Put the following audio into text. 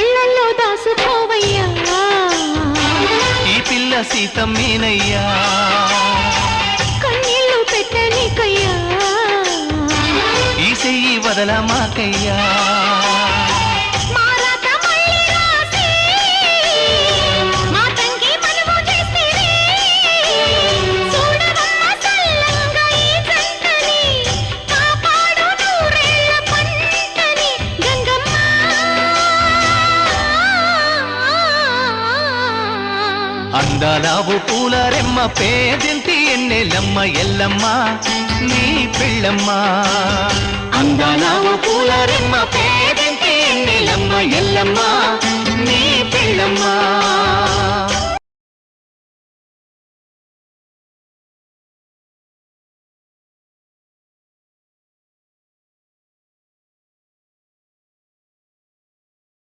కళ్ళల్లో దాసుకోవయ్యా ఈ పిల్ల సీతమ్మేనయ్యా కన్నీళ్ళు పెట్టనీకయ్యా ఈ చెయ్యి వదలమాకయ్యా అందాలావు పూల రెమ్మ పేదింటి ఎన్నెలమ్మ ఎల్లమ్మ నీ పిల్లమ్మ అందాలావు పూల రెమ్మ పేదింటి ఎన్నెలమ్మ ఎల్లమ్మ నీ పిల్లమ్మ